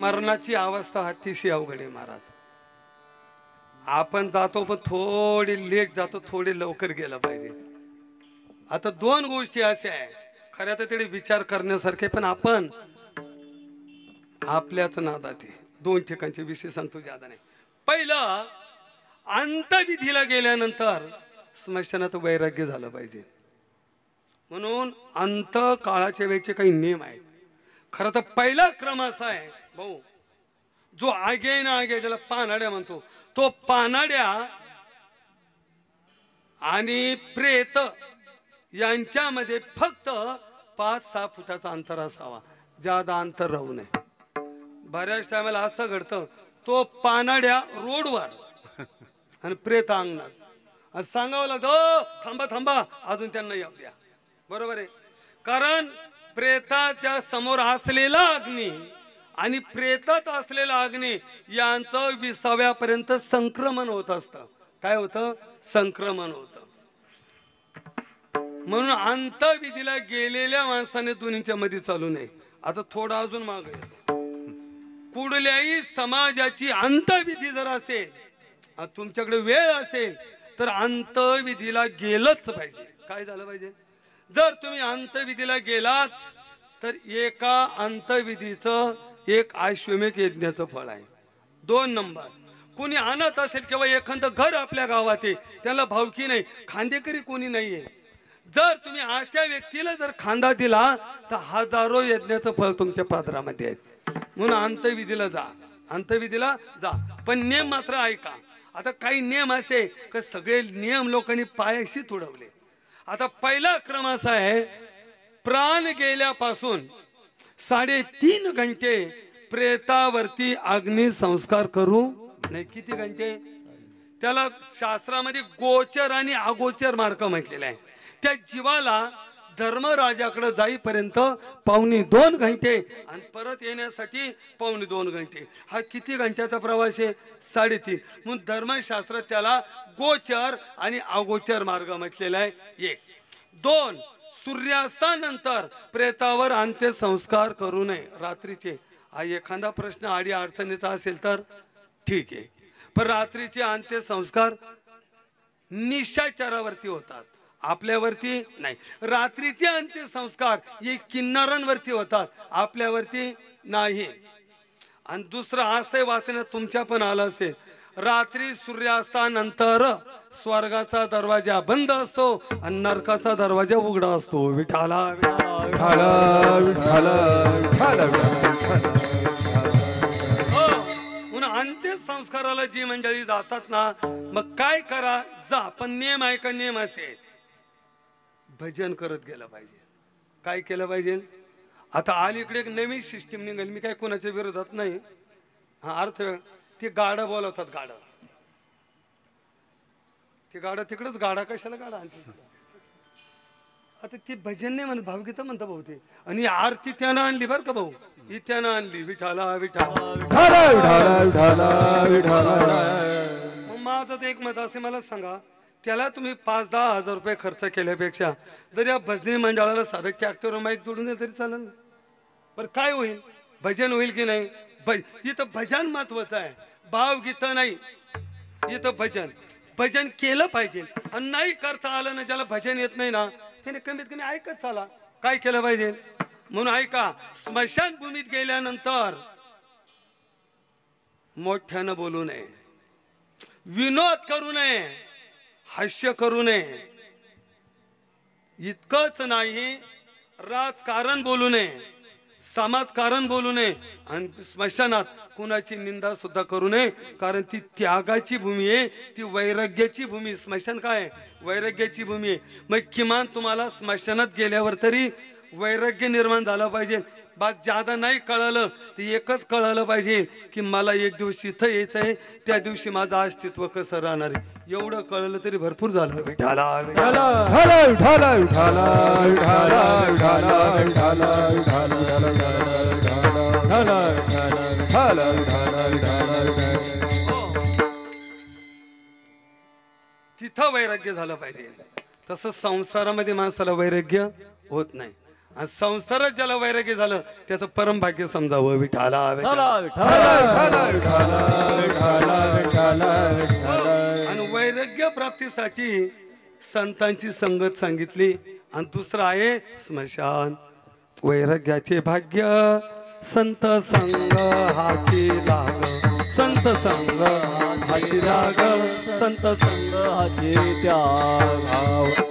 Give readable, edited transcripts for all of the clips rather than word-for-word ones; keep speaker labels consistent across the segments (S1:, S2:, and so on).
S1: मरणाची अवस्था अतिशय अवघड आहे महाराज. आपण जातो पण थोडी लेट जातो, थोडे लवकर गेलं पाहिजे. आता दोन गोष्टी अशा आहे खऱ्या तर तरी विचार करण्यासारखे, पण आपण आपल्याच नादात आहे. दोन ठिकाणचे विषय सांगतो, ज्यादा नाही. पहिलं, अंतविधीला गेल्यानंतर स्मशानात वैराग्य झालं पाहिजे. म्हणून अंत काळाच्या वेळेचे काही नियम आहेत. खरं तर पहिला क्रम असा आहे भाऊ, जो आगे ना आगे ज्याला पानाड्या म्हणतो, तो पानाड्या आणि प्रेत यांच्यामध्ये फक्त 5-6 फुटाचा अंतर असावा, ज्यादा अंतर राहू नये. बऱ्याच टायमाला असं घडतं, तो पानाड्या रोडवर आणि प्रेत अंगणात सांगावं लागतं, थांबा थांबा अजून त्यांना येऊ द्या. बरोबर आहे, कारण प्रेताच्या समोर असलेला अग्नी आणि प्रेतात असलेला अग्नी यांचं 20व्यापर्यंत संक्रमण होत असतं. काय होतं? संक्रमण होतं. म्हणून अंतविधीला गेलेल्या माणसाने दोन्हीच्या मध्ये चालू नये. आता थोडा अजून मागे येतो. कुठल्याही समाजाची अंतविधी जर असेल, तुमच्याकडे वेळ असेल तर अंतविधीला गेलंच पाहिजे. काय झालं पाहिजे? जर तुम्ही अंतविधीला गेलात तर एका अंतविधीचं एक अश्वमेध यज्ञाचं फळ आहे. 2 नंबर, कोणी आणत असेल किंवा एखादं घर आपल्या गावात आहे, त्याला भावकी नाही, खांदेकरी कोणी नाहीये, जर तुम्ही अशा व्यक्तीला जर खांदा दिला तर हजारो यज्ञाचं फळ तुमच्या पात्रामध्ये आहे. म्हणून अंतविधीला जा, अंतविधीला जा, पण नियम मात्र ऐका. आता काही नियम असे की सगळे नियम लोकांनी पायाशी तुडवले. आता पहिला क्रम असा आहे, प्राण गेल्यापासून 3.5 घंटे प्रेतावरती अग्नि संस्कार करू नाही. किती घंटे? त्याला शास्त्रामध्ये गोचर आणि अगोचर मार्ग म्हटलेला आहे. त्या जीवाला धर्मराजाकडे जाईपर्यंत 1.25 घंटे आणि परत येण्यासाठी 1.25 घंटे. हा किती घंट्याचा प्रवास आहे? 3.5. म्हणून धर्मशास्त्रात त्याला गोचर आणि अगोचर मार्ग म्हटलेला आहे. 1. 2, सूर्यास्तानंतर प्रेतावर अंत्यसंस्कार करू नये रात्रीचे. हा एखादा प्रश्न आडी अडचणीचा असेल तर ठीक आहे, पण रात्रीचे अंत्यसंस्कार निशाचरावरती होतात, आपल्यावरती नाही. रात्रीचे अंत्यसंस्कार हे किन्नरांवरती होतात, आपल्यावरती नाही. आणि दुसरं असं वाचण्यात तुमच्या पण आलं असेल, रात्री सूर्यास्तानंतर स्वर्गाचा दरवाजा बंद असतो आणि नरकाचा दरवाजा उघडा असतो. विठाला विठाला विठाला म्हणून अंत्यसंस्काराला जी मंडळी जातात ना, मग काय करा, जा, पण नियम आहे का? नियम असेल, भजन करत गेलं पाहिजे. काय केलं पाहिजे? आता अलीकडे एक नवीन सिस्टीम निघाली, मी काय कोणाच्या विरोधात नाही, हा अर्थ ते गाडं बोलवतात. गाडं, ते गाडं तिकडच, गाडा कशाला गाडा आणते? आता ते भजन नाही म्हणत, भावगीता म्हणता भाऊ ते. आणि आरती त्यानं आणली बरं का भाऊ, ही त्यानं आणली. विठाला विठाला विठाला विठाला विठाला. माझं तर एक मत असे, मला सांगा, त्याला तुम्ही 5-10 हजार रुपये खर्च केल्यापेक्षा जर या भजनी मंडळाला साधं ट्रॅक्टर माईक जोडून दिलं तरी चालेल. पण काय होईल? भजन होईल की नाही? इथं भजन महत्वाचं आहे, भावगीतं नाही. इथं भजन भजन केलं पाहिजे. आणि नाही करता आलं ना, ज्याला भजन येत नाही ना, त्याने कमीत कमी ऐकत चाला. काय केलं पाहिजे? म्हणून ऐका, स्मशानभूमीत गेल्यानंतर मोठ्यानं बोलू नये, विनोद करू नये, हास्य करू नये. इतकंच नाही, राजकारण बोलू नये, समाजकारण बोलू नये, आणि स्मशानात कुणाची निंदा सुद्धा करू नये, कारण ती त्यागाची भूमी आहे, ती वैराग्याची भूमी. स्मशान काय? वैराग्याची भूमी आहे. मग किमान तुम्हाला स्मशानात गेल्यावर तरी वैराग्य निर्माण झालं पाहिजे. बस ज्यादा नाही कळलं, ते एकच कळलं पाहिजे की मला एक दिवस इथं यायचं आहे, त्या दिवशी माझं अस्तित्व कसं राहणार आहे. एवढं कळलं तरी भरपूर झालं. विठाला विठाला विठाला विठाला विठाला विठाला विठाला. तिथं वैराग्य झालं पाहिजे. तसं संसारामध्ये माणसाला वैराग्य होत नाही. आणि संसारात ज्याला वैराग्य झालं त्याचं परम भाग्य समजावं. विठाला आणि वैराग्य प्राप्तीसाठी संतांची संगत सांगितली. आणि दुसरं आहे स्मशान. वैराग्याचे भाग्य संत संग हाची लाग, संत संग हाची लाग, संत संग हाची त्याग.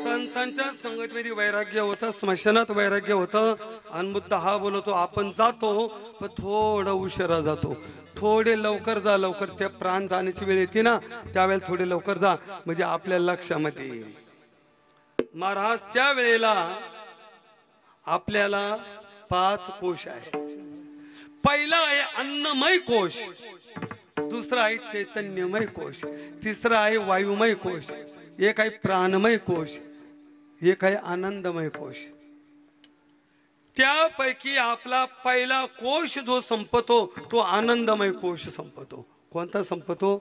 S1: संतांच्या संगतीमध्ये वैराग्य होतं, स्मशानात वैराग्य होतं. आणि मुद्दा हा बोलतो आपण जातो पण थोडं उशिरा जातो. थोडे लवकर जा, लवकर त्या प्राण जाण्याची वेळ येते ना त्यावेळेला थोडे लवकर जा म्हणजे आपल्या लक्षामध्ये येईल. महाराज त्या वेळेला आपल्याला 5 कोश आहे. पहिला आहे अन्नमय कोश, दुसरा आहे चैतन्यमय कोश, तिसरा आहे वायुमय कोश, एक आहे प्राणमय कोश, एक आहे आनंदमय कोश. त्यापैकी आपला पहिला कोश जो संपतो तो आनंदमय कोश संपतो. कोणता संपतो?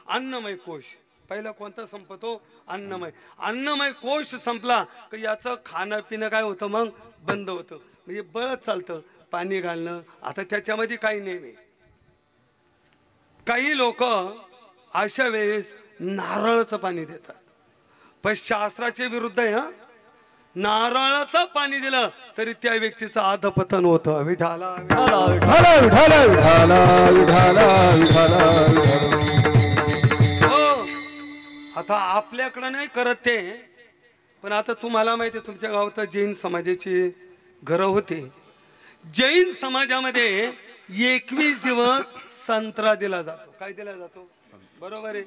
S1: अन्नमय कोश. पहिला कोणता संपतो? अन्नमय. अन्नमय कोश संपला की याचं खाणं पिणं काय होतं मग बंद होतं, म्हणजे बळच चालतं. पाणी घालणं आता त्याच्यामध्ये काही नाही. काही लोक अशा वेळेस नारळाचं पाणी देतात, पण शास्त्राच्या विरुद्ध आहे. हा, नारळाचं पाणी दिलं तरी त्या व्यक्तीचं अधपतन होतं. विठाला आता आपल्याकडं नाही करत ते, पण आता तुम्हाला माहिती आहे तुमच्या गावात जैन समाजाची घरं होती. जैन समाजामध्ये 21 दिवस संत्रा दिला जातो. काय दिला जातो? बरोबर आहे,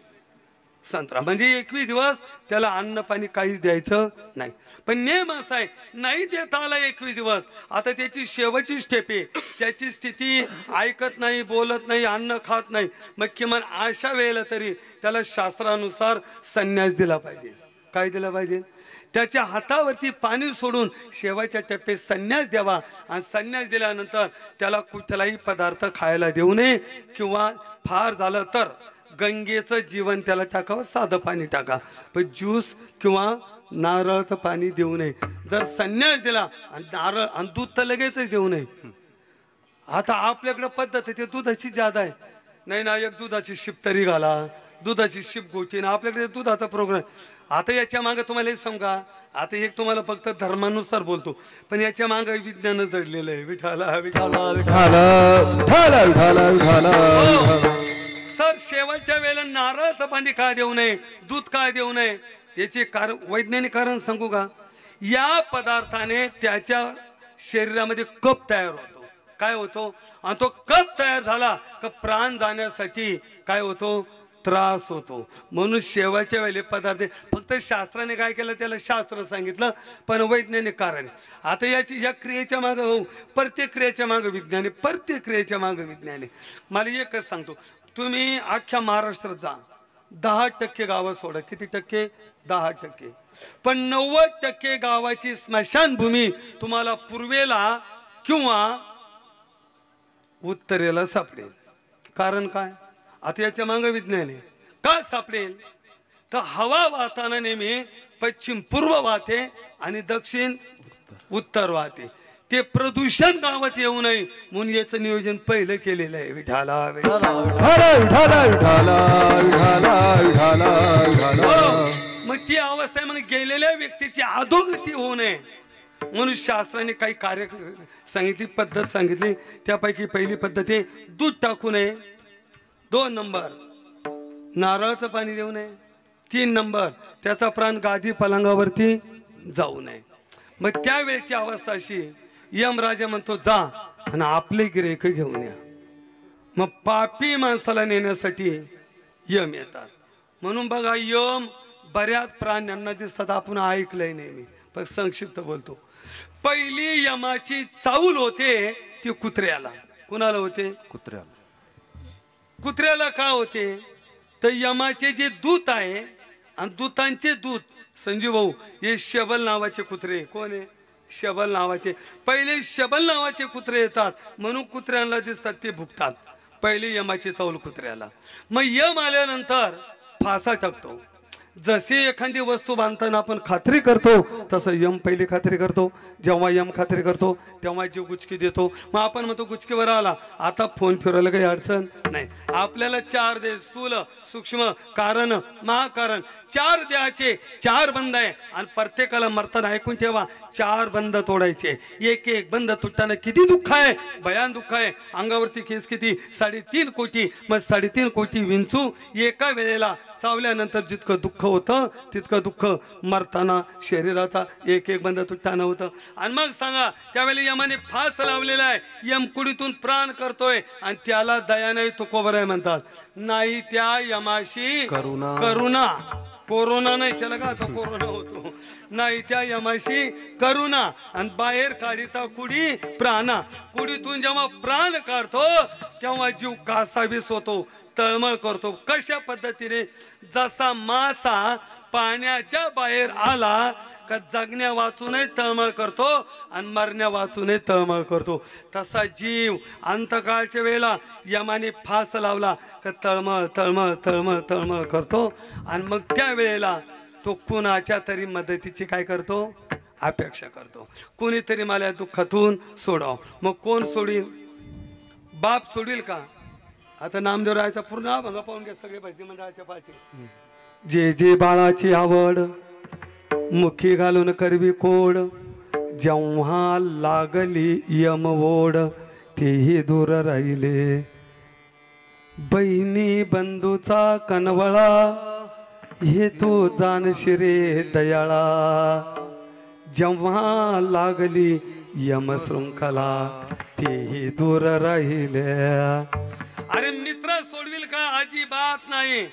S1: संत्रा. म्हणजे 21 दिवस त्याला अन्न पाणी काहीच द्यायचं नाही. पण नियम असा आहे, नाही देता आला 21 दिवस, आता त्याची शेवटची स्टेप आहे, त्याची स्थिती ऐकत नाही, बोलत नाही, अन्न खात नाही, मग किमान अशा वेळेला तरी त्याला शास्त्रानुसार संन्यास दिला पाहिजे. काय दिला पाहिजे? त्याच्या हातावरती पाणी सोडून शेवटच्या टप्प्यात संन्यास द्यावा. आणि संन्यास दिल्यानंतर त्याला कुठलाही पदार्थ खायला देऊ नये, किंवा फार झालं तर गंगेचं जीवन त्याला टाकावं, साधं पाणी टाका, पण ज्यूस किंवा नारळाचं पाणी देऊ नये. जर संन्यास दिला आणि नारळ आणि दूध तर लगेचच देऊ नये. आता आपल्याकडे पद्धत आहे ते दुधाची जादा आहे. नाही ना, एक दुधाची शिप तरी घाला, दुधाची शिप गोटी ना, आपल्याकडे दुधाचा प्रोग्राम. आता याच्या मागे तुम्हाला एक सांगा, आता एक तुम्हाला फक्त धर्मानुसार बोलतो, पण याच्या मागे विज्ञान जडलेलं आहे. सर शेवटच्या वेळेला नारळाचं पाणी का देऊ नये, दूध का देऊ नये, याचे वैज्ञानिक कारण सांगू का? या पदार्थाने त्याच्या शरीरामध्ये कप तयार होतो. काय होतो? आणि तो कप तयार झाला का प्राण जाण्यासाठी काय होतो? त्रास होतो. म्हणून शेवटच्या वेळेला पदार्थ फक्त शास्त्राने काय केलं त्याला शास्त्र सांगितलं, पण वैज्ञानिक कारण आहे. आता याची या क्रियेच्या मागे हो, प्रत्येक क्रियेच्या मागे विज्ञान आहे, प्रत्येक क्रियेच्या मागे विज्ञान आहे. मला एकच सांगतो, तुम्ही अख्ख्या महाराष्ट्रात जा, 10% गावं सोडा. किती टक्के? 10%. पण 90% गावाची स्मशानभूमी तुम्हाला पूर्वेला किंवा उत्तरेला सापडेल. कारण काय? आता याच्या मागे विज्ञान आहे. का सापडेल? तर हवा वाहताना नेहमी पश्चिम पूर्व वाहते आणि दक्षिण उत्तर वाहते. ते प्रदूषण गावात येऊ नये म्हणून याचं नियोजन पहिलं केलेलं आहे. विठाला मग ती अवस्था आहे, मग गेलेल्या व्यक्तीची अधोगती होऊ नये म्हणून शास्त्राने काही कार्य सांगितली, पद्धत सांगितली. त्यापैकी पहिली पद्धत आहे दूध टाकू नये. 2 नंबर नारळाचं पाणी देऊ नये. 3 नंबर त्याचा प्राण गादी पलंगावरती जाऊ नये. मग त्यावेळेची अवस्था अशी, यमराजा म्हणतो जा आणि आपले गिरेक घेऊन या. मग पापी माणसाला नेण्यासाठी यम येतात. म्हणून बघा, यम बऱ्याच प्राण्यांना दिसतात, आपण ऐकलंय नेहमी, पण संक्षिप्त बोलतो. पहिली यमाची चाऊल होते ती कुत्र्याला. कुणाला होते?
S2: कुत्र्याला.
S1: कुत्र्याला का होते? तर यमाचे जे दूत आहे आणि दूतांचे दूत संजीव भाऊ हे शबल नावाचे कुत्रे. कोण आहे? शबल नावाचे. पहिले शबल नावाचे कुत्रे येतात म्हणून कुत्र्यांना दिसतात, ते भुकतात. पहिले यमाची चाऊल कुत्र्याला. मग यम आल्यानंतर फासा टाकतो. जशी एखादी वस्तू बांधताना आपण खात्री करतो तसं यम पहिली खात्री करतो. जेव्हा यम खात्री करतो तेव्हा जीव गुचकी देतो. मग आपण म्हणतो गुचकीवर आला, आता फोन फिरवलं काही अडचण नाही. आपल्याला 4 देह, स्थूल, सूक्ष्म, कारण, महाकारण, 4 देहाचे 4 बंध आहे आणि प्रत्येकाला मरताना ऐकून ठेवा 4 बंध तोडायचे. एक एक बंध तुटताना किती दुःख आहे, भयान दुःख आहे. अंगावरती केस किती, 3.5 कोटी. मग 3.5 कोटी विंचू एका वेळेला चावल्यानंतर जितकं दुःख होतं तितकं दुःख मरताना शरीराचा एक एक बंध तुटताना होतं. आणि मग सांगा त्यावेळी यमाने फास लावलेला आहे, यम कुडीतून प्राण करतोय आणि त्याला दया नाही तुकोबर आहे म्हणतात. नाही त्या यमाशी करुणा, कोरोना नाही त्याला का आता कोरोना होतो, नाही त्या यमाशी करुणा. आणि बाहेर काढिता कुडी प्राणा, कुडीतून जेव्हा प्राण काढतो तेव्हा जीव कासावीस होतो, तळमळ करतो. कशा पद्धतीने, जसा मासा पाण्याच्या बाहेर आला का जगण्या वाचूनही तळमळ करतो आणि मरण्या वाचूनही तळमळ करतो, तसा जीव अंतकाळच्या वेळेला यमाने फास लावला का तळमळ तळमळ तळमळ तळमळ करतो. आणि मग त्या वेळेला तो कुणाच्या तरी मदतीची काय करतो, अपेक्षा करतो. कोणीतरी मला दुःखातून सोडाव. मग कोण सोडील, बाप सोडील का? आता नामदेव रायाचा पूर्ण अभंग पाहून घ्या सगळे भजनी मंडळाच्या पाठी. जे जे बाळाची आवड मुखी घालून करवी कोड, जेव्हा लागली यमवोड तेही दूर राहिले. बहिणी बंधूचा कनवळा हे तू जाणशी रे दयाळा, जेव्हा लागली यम शृंखला तेही दूर राहिले. अरे मित्र सोडविल का? अजिबात नाही.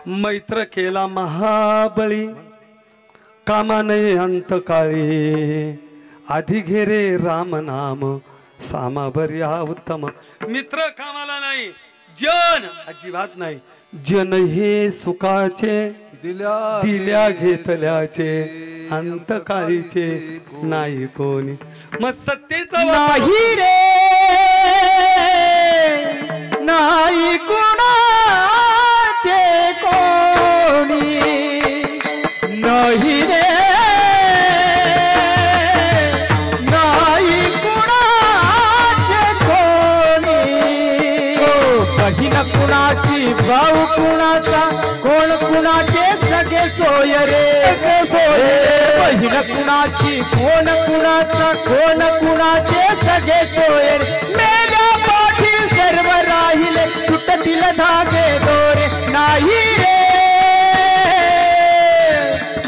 S1: मैत्र केला महाबळी, कामा नाही अंतकाळी, आधी घेरे राम नाम सामाभरी हा उत्तम. मित्र कामाला नाही, जन अजिबात नाही. जन हे सुखाचे दिल्या घेतल्याचे, अंतकाळीचे नाही कोणी. मग सत्तेचा
S2: नाही रे, नाही कुणाचे कोणी, नाही रे, नाही कुणाचे कोणी. बहीण कुणाची, भाऊ कुणाचा, कोण कुणाचे सगळे सोय रे, बहीण कुणाची, कोण कुणाचा, कोण कुणाचे सगळे सोय रे. मेल्या पाठी सर्व राहिले, तुटतील धागे दोरे. नाही रे,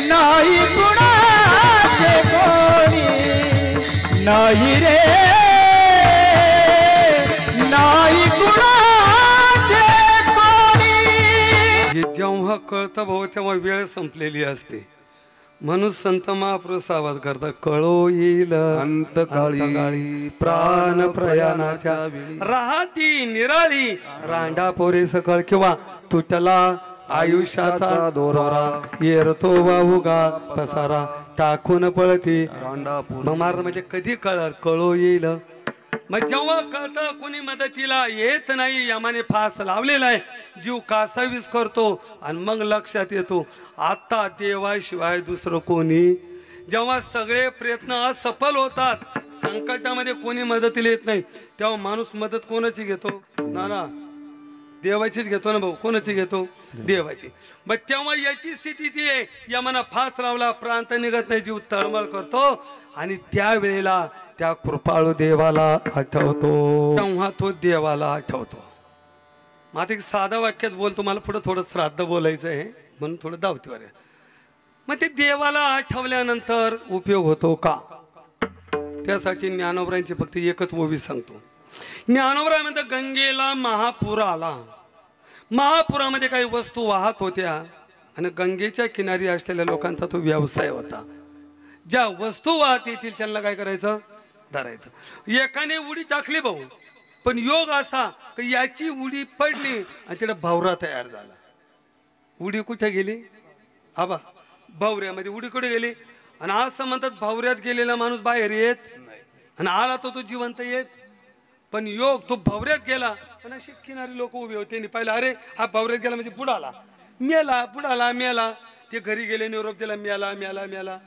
S2: नाही कुणाचे कोणी, नाही रे, नाही कुणाचे कोणी.
S1: जेव्हा कळतं भाऊ तेव्हा वेळ संपलेली असते. म्हणून संत महापुरुष सावध करता, कळो येईल अंतकाळी प्राण प्रयाणाच्या राहती निराळी, रांडा पोरे सकळ किंवा तुटला आयुष्याचा दोरा, येरतो वाहुगा पसारा टाकून पळती. मग मार्ग म्हणजे कधी कळल, कळो येईल. मग जेव्हा कळतं कोणी मदतीला येत नाही, यमाने फास लावलेला आहे, जीव कासावीस करतो आणि मग लक्षात येतो आता देवाशिवाय दुसरं कोणी. जेव्हा सगळे प्रयत्न असफल होतात, संकटामध्ये कोणी मदतीला येत नाही, तेव्हा माणूस मदत कोणाची घेतो? ना देवाचीच घेतो ना भाऊ. कोणाची घेतो? देवाची. मग तेव्हा याची स्थिती ती आहे, यमाना फास लावला, प्रांत निघत नाही, जीव तळमळ करतो आणि त्यावेळेला त्या कृपाळू देवाला आठवतो. तेव्हा तो देवाला आठवतो. मग आता एक साधा वाक्यात बोलतो, मला पुढं थोडं श्राद्ध बोलायचं आहे म्हणून थोडं धावतीवर आहे. मग ते देवाला आठवल्यानंतर उपयोग होतो का? त्यासाठी ज्ञानोबरांची फक्त एकच ओवी सांगतो. ज्ञानोबराय म्हणतात, गंगेला महापूर आला, महापुरामध्ये काही वस्तू वाहत होत्या आणि गंगेच्या किनारी असलेल्या लोकांचा तो व्यवसाय होता. ज्या वस्तू वाहत येतील त्यांना काय करायचं? धरायचं. एकाने उडी टाकली भाऊ, पण योग असा की याची उडी पडली आणि तिला भावरा तयार झाला. उडी कुठे गेली? आबा भावऱ्यामध्ये उडी कुठे गेली? आणि असं म्हणतात भावऱ्यात गेलेला माणूस बाहेर येत आणि आला तो जिवंत येत. पण योग तो भावऱ्यात गेला पण अशी किनारी लोक उभे होते, पाहिलं अरे हा भावऱ्यात गेला म्हणजे बुडाला, मेला, बुडाला, मेला. ते घरी गेले निरोप दिला मेला मेला मेला.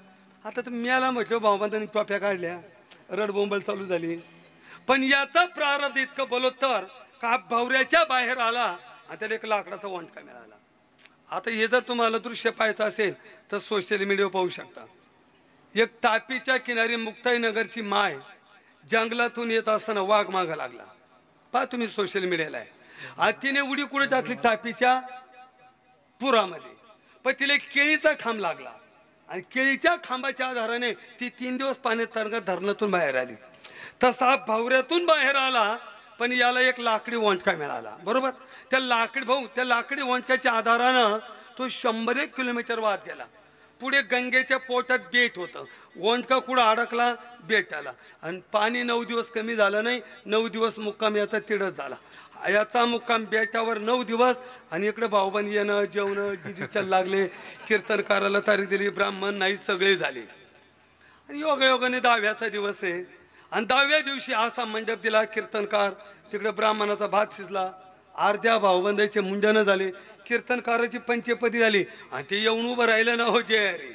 S1: आता तर मेला म्हटलं भाऊबंधांनी टोप्या काढल्या रडबोंबल चालू झाली. पण याचा प्रारब्ध इतकं बलोत्तर का भावऱ्याच्या बाहेर आला आणि त्याला एक लाकडाचा वंटका मिळाला. आता हे जर तुम्हाला दृश्य पाहायचं असेल तर सोशल मीडियावर पाहू शकता. एक तापीच्या किनारी मुक्ताईनगरची माय जंगलातून येत असताना वाघ मागा लागला. पहा तुम्ही सोशल मीडियाला आहे. आणि तिने उडी कुठे टाकली तापीच्या पुरामध्ये. पण तिला एक केळीचा खांब लागला आणि केळीच्या खांबाच्या आधाराने ती 3 दिवस पाण्यात तरंगत धरणातून बाहेर आली. तसा भावऱ्यातून बाहेर आला पण याला एक लाकडी वंटका मिळाला. बरोबर. त्या लाकडी वंटक्याच्या आधारानं तो 100 किलोमीटर वाहत गेला. पुढे गंगेच्या पोटात बेट होतं. वंटका कुठं अडकला बेटाला आणि पाणी 9 दिवस कमी झालं नाही. 9 दिवस मुक्काम याचा तिडच झाला. याचा मुक्काम बेटावर 9 दिवस आणि इकडे भाऊबंद येणं जेवणं डिजिटल लागले. कीर्तनकाराला तारीख दिली ब्राह्मण नाही सगळे झाले. आणि योगायोगाने 10व्याचा दिवस आहे आणि 10व्या दिवशी असा मंडप दिला कीर्तनकार. तिकडे ब्राह्मणाचा भात शिजला. अर्ध्या भाऊबंदाचे मुंडन झाले. कीर्तनकाराची पंचपदी झाली आणि ते येऊन उभं राहिलं ना. हो जय रे.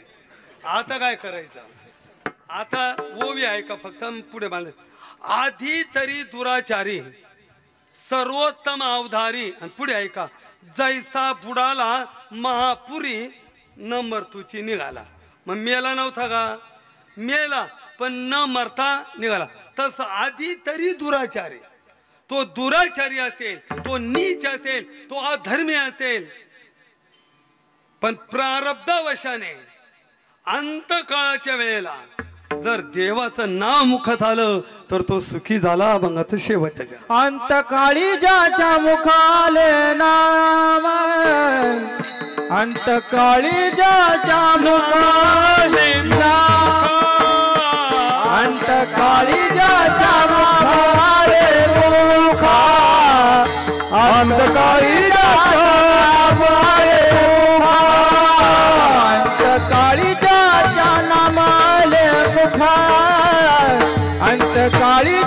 S1: आता काय करायचं. आता ओवी आहे का फक्त पुढे बांधले. आधी तरी दुराचारी सर्वोत्तम अवधारी आणि पुढे आहे का जैसा बुडाला महापुरी न मरतूची निघाला. मग मेला नव्हता का. मेला पण न मरता निघाला. तस आधी तरी दुराचारी. तो दुराचारी असेल तो नीच असेल तो अधर्मी असेल पण प्रारब्धावशाने अंतकाळाच्या वेळेला जर देवाचं नाव मुखात आलं तर तो सुखी झाला. मग आता शेवटच्या
S2: अंतकाळी ज्याच्या मुखाले नाम अंतकाळी ज्याच्या मुखाले नाम अंतकाळी ज्याच्या मुखाले मुखा अंतकाळी ज्याच्या मुखाले मुखा अंतकाळी ज्याच्या नामाले मुखा अंतकाळी